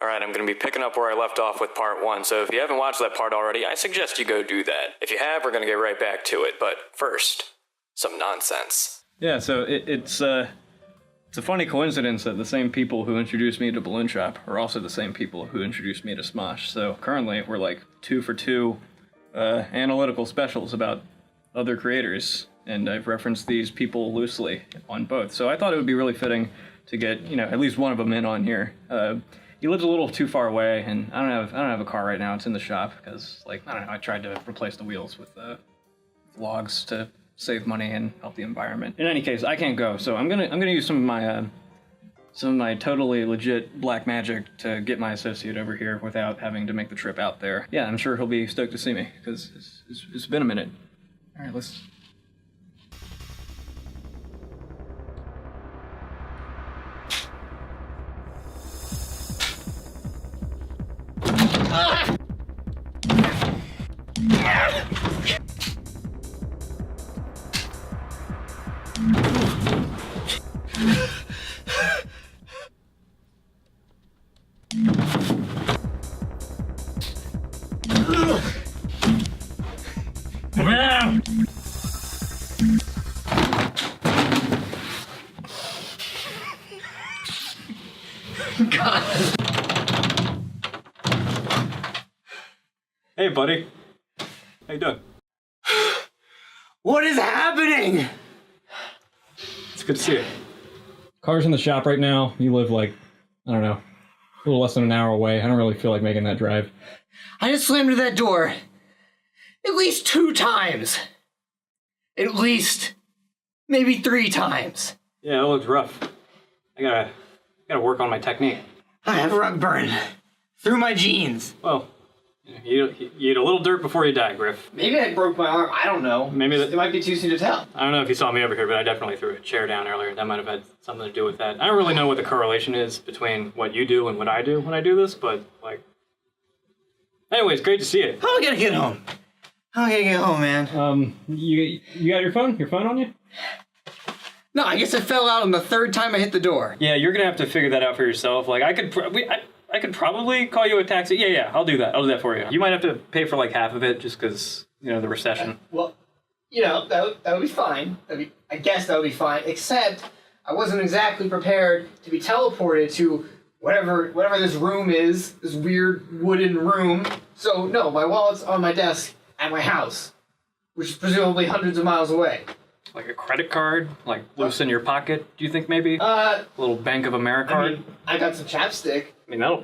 Alright, I'm going to be picking up where I left off with part 1, so if you haven't watched that part already, I suggest you go do that. If you have, we're going to get right back to it, but first, some nonsense. Yeah, so it's a funny coincidence that the same people who introduced me to BalloonShop are also the same people who introduced me to Smosh, so currently we're like 2 for 2 analytical specials about other creators, and I've referenced these people loosely on both, so I thought it would be really fitting to get, you know, at least one of them in on here. He lives a little too far away, and I don't have a car right now. It's in the shop because, like, I don't know. I tried to replace the wheels with logs to save money and help the environment. In any case, I can't go, so I'm gonna use some of my totally legit black magic to get my associate over here without having to make the trip out there. Yeah, I'm sure he'll be stoked to see me because it's been a minute. All right, let's. God. Hey, buddy. How you doing? What is happening? It's good to see you. Car's in the shop right now. You live like, I don't know, a little less than an hour away. I don't really feel like making that drive. I just slammed through that door at least 2 times. At least maybe 3 times. Yeah, it looks rough. I gotta work on my technique. I have rug burn through my jeans. Well, you eat a little dirt before you die, Griff. Maybe I broke my arm. I don't know. Maybe it might be too soon to tell. I don't know if you saw me over here, but I definitely threw a chair down earlier. That might have had something to do with that. I don't really know what the correlation is between what you do and what I do when I do this, but like. Anyways, great to see you. How am I gonna get home? How am I gonna get home, man? You got your phone? Your phone on you? No, I guess it fell out on the 3rd time I hit the door. Yeah, you're gonna have to figure that out for yourself. Like, I could probably call you a taxi. Yeah, I'll do that. I'll do that for you. You might have to pay for like half of it just because, you know, the recession. Well, you know, that would be fine. I guess that would be fine, except I wasn't exactly prepared to be teleported to whatever this room is, this weird wooden room. So, no, my wallet's on my desk at my house, which is presumably hundreds of miles away. Like a credit card, like loose in your pocket, do you think maybe? A little Bank of America card? I mean, I got some chapstick. I mean, that'll...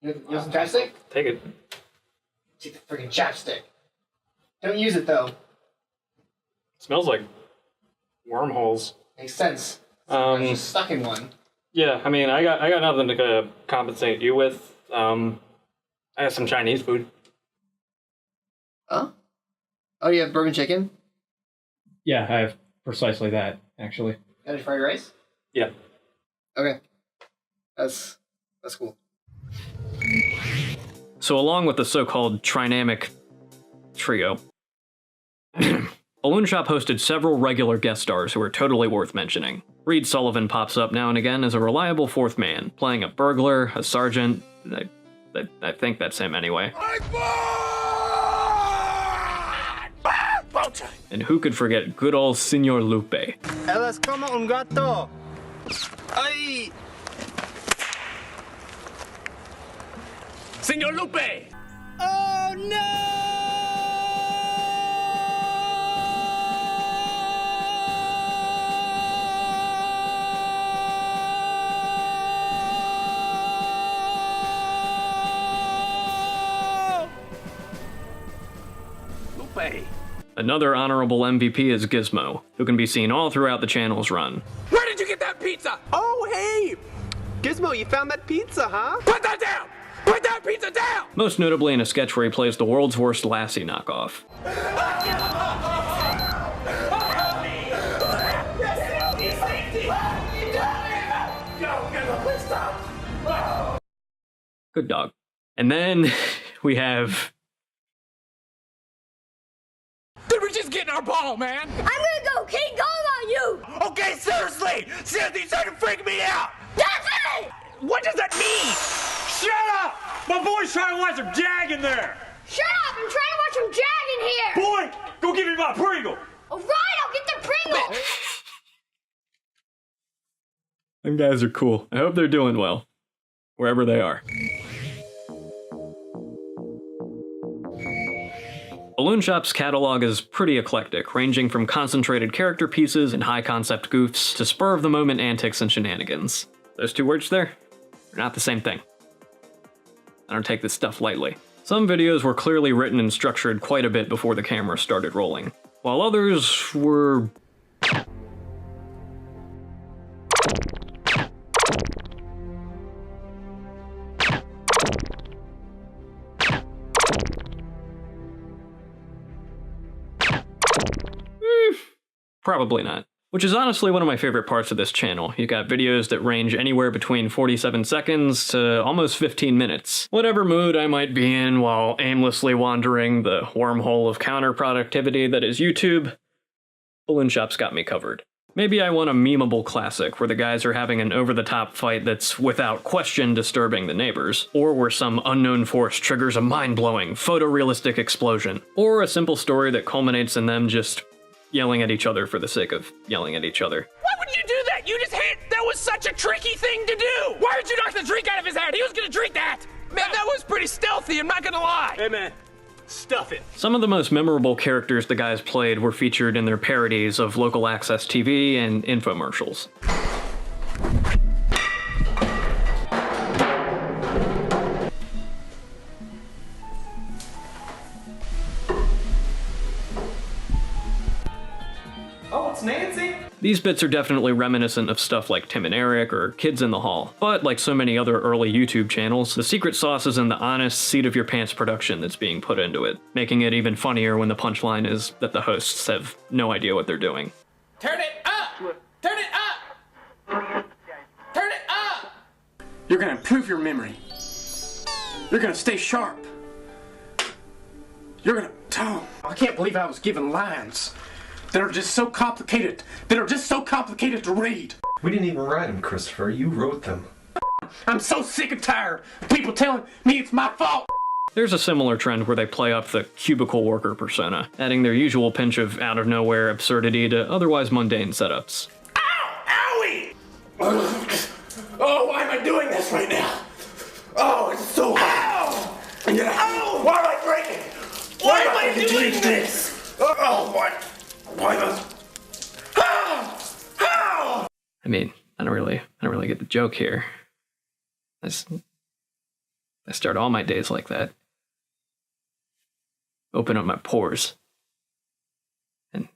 You want some chapstick? Take it. Take the freaking chapstick. Don't use it, though. It smells like wormholes. Makes sense. I was just stuck in one. Yeah, I mean, I got nothing to compensate you with. I got some Chinese food. Huh? Oh, you have bourbon chicken? Yeah, I have precisely that, actually. Got any fried rice? Yeah. Okay. That's cool. So along with the so-called trinamic trio, BalloonShop hosted several regular guest stars who are totally worth mentioning. Reed Sullivan pops up now and again as a reliable 4th man, playing a burglar, a sergeant. I think that's him anyway. And who could forget good old Senor Lupe? Eres como un gato. Ay. Senor Lupe! Oh no! Lupe! Another honorable MVP is Gizmo, who can be seen all throughout the channel's run. Where did you get that pizza? Oh, hey! Gizmo, you found that pizza, huh? Put that down! Put that pizza down! Most notably in a sketch where he plays the world's worst Lassie knockoff. Good dog. And then we have... Did we just get in our ball, man? I'm gonna go King Kong on you! Okay, seriously! Seriously, starting to freak me out! That's it! What does that mean? trying to watch some Jag in there! Shut up! I'm trying to watch some Jag in here! Boy, go give me my Pringle! Alright, I'll get the Pringle! Them guys are cool. I hope they're doing well, wherever they are. BalloonShop's catalog is pretty eclectic, ranging from concentrated character pieces and high-concept goofs to spur-of-the-moment antics and shenanigans. Those two words there? They're not the same thing. I don't take this stuff lightly. Some videos were clearly written and structured quite a bit before the camera started rolling, while others were... Probably not. Which is honestly one of my favorite parts of this channel. You got videos that range anywhere between 47 seconds to almost 15 minutes. Whatever mood I might be in while aimlessly wandering the wormhole of counterproductivity that is YouTube, BalloonShop's got me covered. Maybe I want a memeable classic where the guys are having an over-the-top fight that's without question disturbing the neighbors, or where some unknown force triggers a mind-blowing, photorealistic explosion, or a simple story that culminates in them just yelling at each other for the sake of yelling at each other. Why would you do that? You just hit! That was such a tricky thing to do! Why would you knock the drink out of his hand? He was gonna drink that! Man, that was pretty stealthy, I'm not gonna lie! Hey man, stuff it. Some of the most memorable characters the guys played were featured in their parodies of local access TV and infomercials. Oh, it's Nancy? These bits are definitely reminiscent of stuff like Tim and Eric or Kids in the Hall, but like so many other early YouTube channels, the secret sauce is in the honest, seat-of-your-pants production that's being put into it, making it even funnier when the punchline is that the hosts have no idea what they're doing. Turn it up! Turn it up! Turn it up! You're gonna improve your memory. You're gonna stay sharp. You're gonna... Oh, I can't believe I was given lines that are just so complicated, to read. We didn't even write them, Christopher. You wrote them. I'm so sick and tired of people telling me it's my fault. There's a similar trend where they play up the cubicle worker persona, adding their usual pinch of out-of-nowhere absurdity to otherwise mundane setups. Ow! Owie! Oh, why am I doing this right now? Oh, it's so hot. Ow! Yeah. Ow! Why am I breaking? Why am I doing this? Oh, what? Why does... How? I mean, I don't really get the joke here. I start all my days like that. Open up my pores. And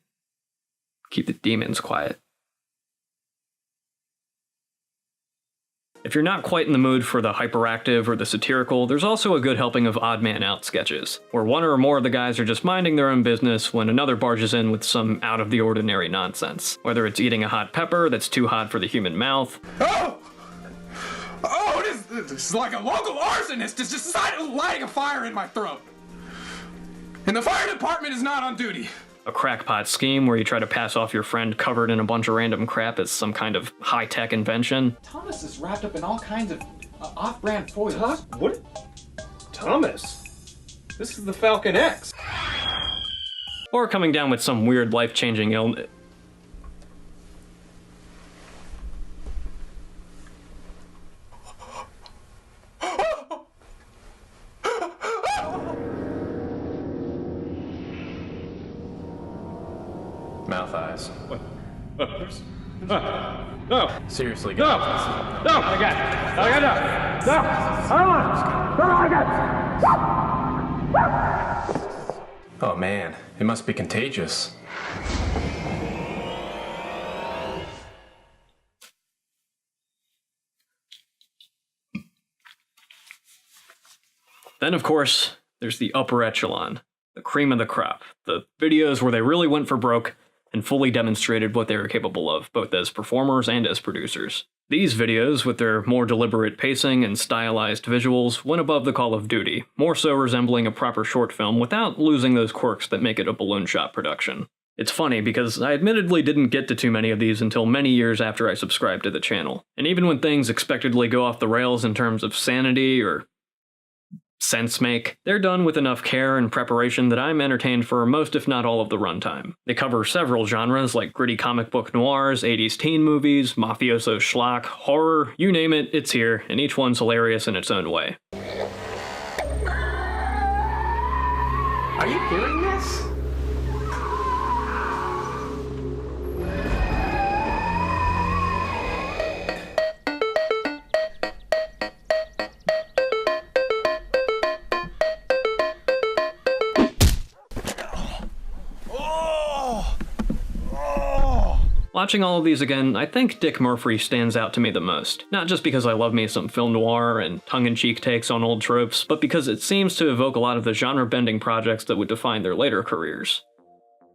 keep the demons quiet. If you're not quite in the mood for the hyperactive or the satirical, there's also a good helping of Odd Man Out sketches, where one or more of the guys are just minding their own business when another barges in with some out-of-the-ordinary nonsense. Whether it's eating a hot pepper that's too hot for the human mouth. Oh! Oh, this is like a local arsonist has decided lighting a fire in my throat. And the fire department is not on duty. A crackpot scheme where you try to pass off your friend covered in a bunch of random crap as some kind of high-tech invention. Thomas is wrapped up in all kinds of off-brand foils. What? Thomas? This is the Falcon X. Or coming down with some weird life-changing illness. Mouth eyes. What? No. Seriously, No. guys. No. I got it. No. I don't want it. No, I got it. Oh man, it must be contagious. Then, of course, there's the upper echelon, the cream of the crop, the videos where they really went for broke and fully demonstrated what they were capable of, both as performers and as producers. These videos, with their more deliberate pacing and stylized visuals, went above the call of duty, more so resembling a proper short film without losing those quirks that make it a BalloonShop production. It's funny because I admittedly didn't get to too many of these until many years after I subscribed to the channel, and even when things expectedly go off the rails in terms of sanity or sense make. They're done with enough care and preparation that I'm entertained for most if not all of the runtime. They cover several genres like gritty comic book noirs, 80s teen movies, mafioso schlock, horror, you name it, it's here, and each one's hilarious in its own way. Are you hearing this? Watching all of these again, I think Dick Murphy stands out to me the most. Not just because I love me some film noir and tongue-in-cheek takes on old tropes, but because it seems to evoke a lot of the genre-bending projects that would define their later careers.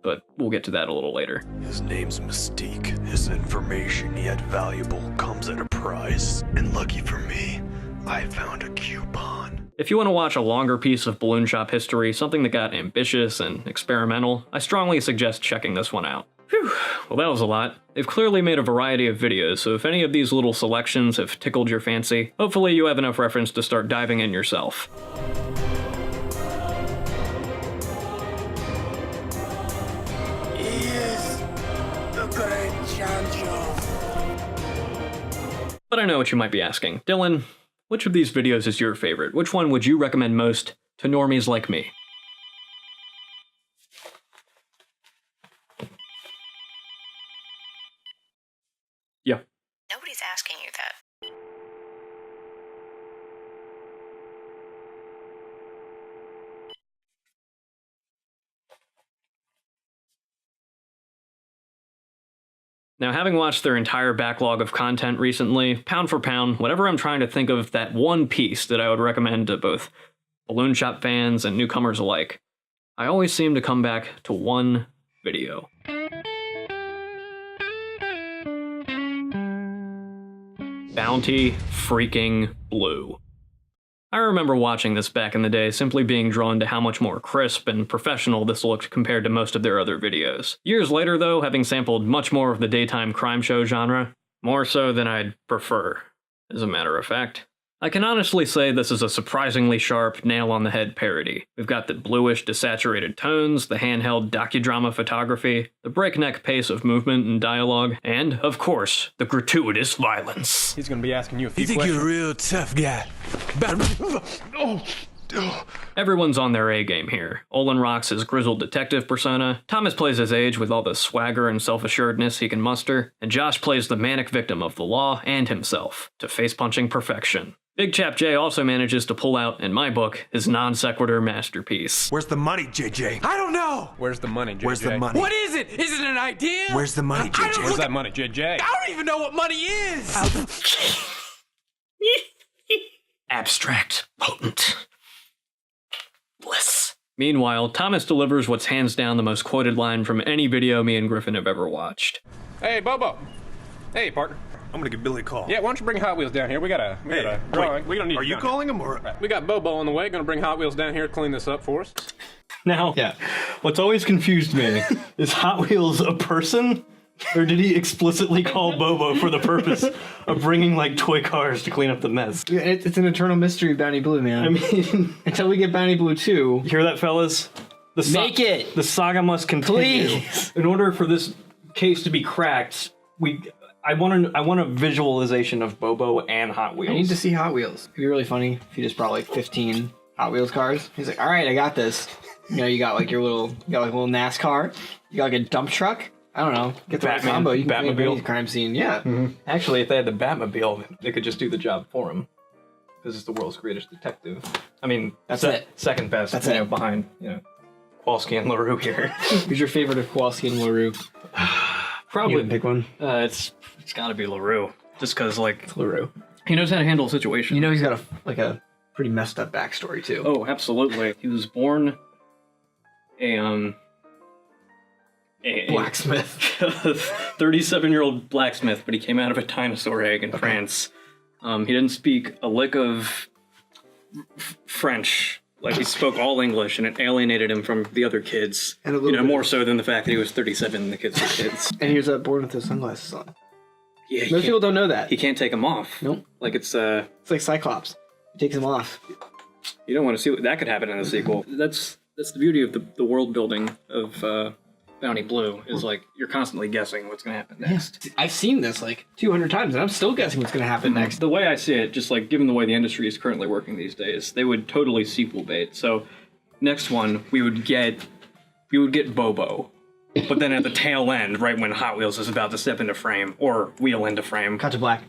But we'll get to that a little later. His name's Mystique. His information, yet valuable, comes at a price. And lucky for me, I found a coupon. If you want to watch a longer piece of BalloonShop history, something that got ambitious and experimental, I strongly suggest checking this one out. Phew, well that was a lot. They've clearly made a variety of videos, so if any of these little selections have tickled your fancy, hopefully you have enough reference to start diving in yourself. He is the great Chancho. But I know what you might be asking. Dylan, which of these videos is your favorite? Which one would you recommend most to normies like me? Yeah. Nobody's asking you that. Now, having watched their entire backlog of content recently, pound for pound, whenever I'm trying to think of that one piece that I would recommend to both BalloonShop fans and newcomers alike, I always seem to come back to one video. Bounty freaking Blue. I remember watching this back in the day, simply being drawn to how much more crisp and professional this looked compared to most of their other videos. Years later though, having sampled much more of the daytime crime show genre, more so than I'd prefer, as a matter of fact. I can honestly say this is a surprisingly sharp, nail-on-the-head parody. We've got the bluish, desaturated tones, the handheld docudrama photography, the breakneck pace of movement and dialogue, and, of course, the gratuitous violence. He's gonna be asking you a few questions. You think you're a real tough guy. Everyone's on their A-game here. Olin rocks his grizzled detective persona, Thomas plays his age with all the swagger and self-assuredness he can muster, and Josh plays the manic victim of the law and himself, to face-punching perfection. Big Chap J also manages to pull out, in my book, his non-sequitur masterpiece. Where's the money, JJ? I don't know. Where's the money, JJ? Where's the money? What is it? Is it an idea? Where's the money, JJ? Where's that money, JJ? I don't even know what money is. Abstract, potent, bliss. Meanwhile, Thomas delivers what's hands down the most quoted line from any video me and Griffin have ever watched. Hey, Bobo. Hey, partner. I'm gonna give Billy a call. Yeah, why don't you bring Hot Wheels down here? We got a drawing. Wait, we don't need. are you calling him or? We got Bobo on the way. Gonna bring Hot Wheels down here to clean this up for us. Now, what's always confused me is Hot Wheels a person? Or did he explicitly call Bobo for the purpose of bringing, like, toy cars to clean up the mess? It's an eternal mystery of Bounty Blue, man. I mean... Until we get Bounty Blue 2... You hear that, fellas? Make it! The saga must continue. Please! In order for this case to be cracked, I want a visualization of Bobo and Hot Wheels. I need to see Hot Wheels. It'd be really funny if you just brought, like, 15 Hot Wheels cars. He's like, alright, I got this. You know, you got, like, a little NASCAR. You got, like, a dump truck. I don't know. Get the right combo. You can create any crime scene. Yeah. Mm-hmm. Actually, if they had the Batmobile, they could just do the job for him. Because it's the world's greatest detective. I mean, that's it. Second best. That's it. Behind, Kowalski and LaRue here. Who's your favorite of Kowalski and LaRue? Probably pick one. It's got to be LaRue. Just because, like, it's LaRue. He knows how to handle a situation. You know, he's got a pretty messed up backstory too. Oh, absolutely. He was born a blacksmith. 37-year-old blacksmith, but he came out of a dinosaur egg in France. He didn't speak a lick of French. Like, he spoke all English, and it alienated him from the other kids. And more so than the fact that he was 37 and the kids were kids. And he was born with his sunglasses on. Yeah, most people don't know that. He can't take them off. Nope. Like, it's like Cyclops. He takes them off. You don't want to see what that could happen in the sequel. That's the beauty of the world building of Bounty Blue is like you're constantly guessing what's going to happen next. I've seen this like 200 times, and I'm still guessing what's going to happen next. The way I see it, just like given the way the industry is currently working these days, they would totally sequel bait. So next one, we would get Bobo. But then at the tail end, right when Hot Wheels is about to step into frame or wheel into frame, Cut to black.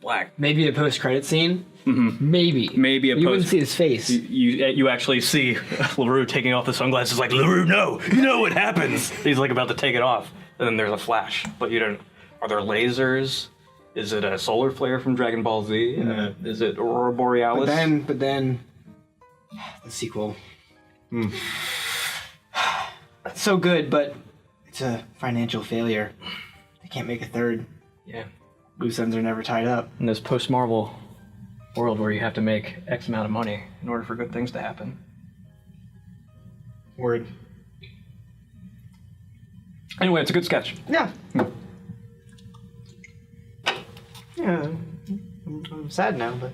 black. Maybe a post-credit scene. Mm-hmm. Maybe a you wouldn't see his face. You actually see LaRue taking off the sunglasses like, LaRue, no, you know what happens. He's like about to take it off. And then there's a flash. But you don't, are there lasers? Is it a solar flare from Dragon Ball Z? Is it Aurora Borealis? But then, the sequel. It's so good, but it's a financial failure. They can't make a third. Yeah. Loose ends are never tied up. In this post-Marvel world where you have to make X amount of money in order for good things to happen. Word. Anyway, it's a good sketch. Yeah. Yeah. I'm sad now, but